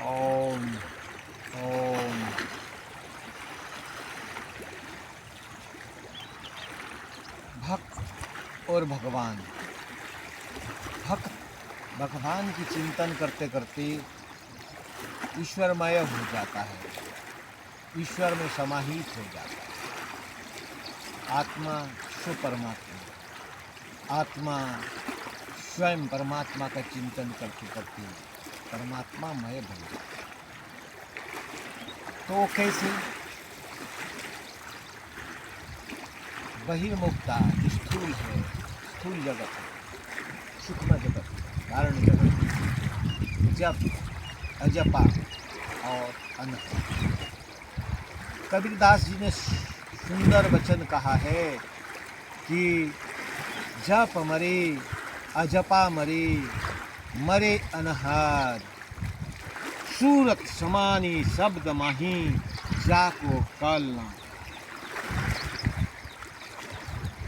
ओम ओम। भक्त और भगवान। भक्त भगवान की चिंतन करते करते ईश्वरमय हो जाता है, ईश्वर में समाहित हो जाता है। आत्मा स्व परमात्मा, आत्मा स्वयं परमात्मा का चिंतन करते करते परमात्मामय बन जाता है। तो कैसे? बहिर्मुक्ता जो स्थूल है, स्थूल जगत है, सूक्ष्म जगत, कारण जगत, जप, अजपा और अनहद। कबीरदास जी ने सुंदर वचन कहा है कि जप मरे, अजपा मरे, मरे अनहद, सूरत समानी शब्द माही, जाको कल ना।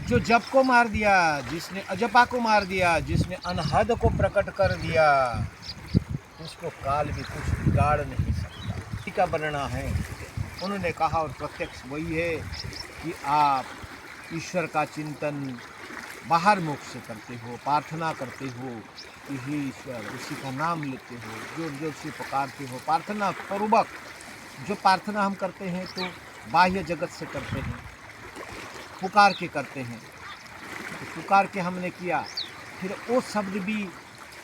जो जप को मार दिया, जिसने अजपा को मार दिया, जिसने अनहद को प्रकट कर दिया, उसको काल भी कुछ बिगाड़ नहीं सकता। इसी का वर्णना है। उन्होंने कहा, और प्रत्यक्ष वही है कि आप ईश्वर का चिंतन बाहर मुख से करते हो, प्रार्थना करते हो कि हे ईश्वर, उसी का नाम लेते हो, जोर जोर से पुकारते हो, प्रार्थना पूर्वक। जो प्रार्थना हम करते हैं तो बाह्य जगत से करते हैं, पुकार के करते हैं। तो पुकार के हमने किया, फिर वो शब्द भी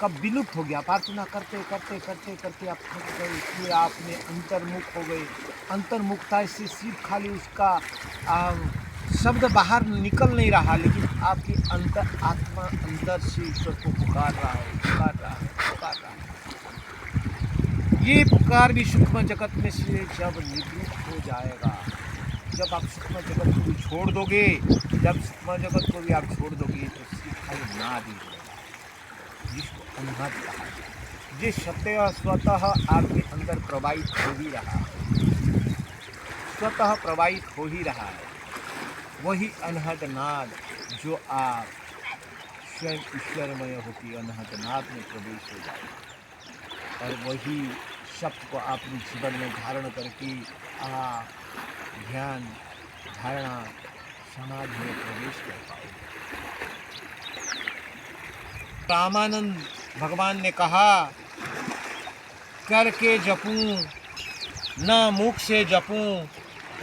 कब विलुप्त हो गया। प्रार्थना करते करते करते करते आप थक गए, इसलिए आपने अंतर्मुख हो गए। अंतर्मुखता से सिर्फ खाली उसका शब्द बाहर निकल नहीं रहा, लेकिन आपकी अंतर आत्मा अंदर से ईश्वर को पुकार रहा है, पुकार रहा है, पुकार रहा है। ये पुकार भी सूक्ष्म जगत में से जब निवृत्त हो जाएगा, जब आप सूक्ष्म जगत को भी छोड़ दोगे, जब सूक्ष्म जगत को भी आप छोड़ दोगे, तो सिर्फ खाली नाद ही रहेगा, जिसको अनहद कहा है। जिस सत्य स्वतः आपके अंदर प्रवाहित हो ही रहा है, स्वतः प्रवाहित हो ही रहा है, वही अनहद नाद जो आप स्वयं ईश्वरमय होती अनहद नाद में प्रवेश हो जाए, और वही शब्द को अपने जीवन में धारण करके ध्यान, धारणा, समाधि में प्रवेश कर पाओ। रामानंद भगवान ने कहा, करके जपूं न मुख से जपूं,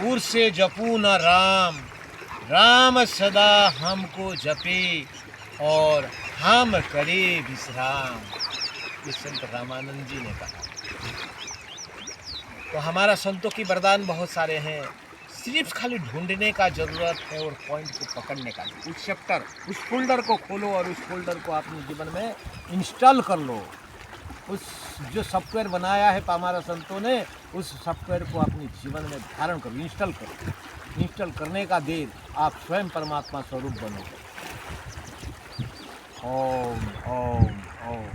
उर से जपूं न राम, राम सदा हमको जपे और हम करे विश्राम। ये संत रामानंद जी ने कहा। तो हमारा संतों की वरदान बहुत सारे हैं, सिर्फ खाली ढूंढने का जरूरत है और पॉइंट को पकड़ने का। उस चैप्टर, उस फोल्डर को खोलो और उस फोल्डर को अपने जीवन में इंस्टॉल कर लो। उस जो सॉफ्टवेयर बनाया है हमारा संतों ने, उस सॉफ्टवेयर को अपने जीवन में धारण करो, इंस्टॉल करो। इंस्टॉल करने का देर, आप स्वयं परमात्मा स्वरूप बनोगे। ओम ओम ओम।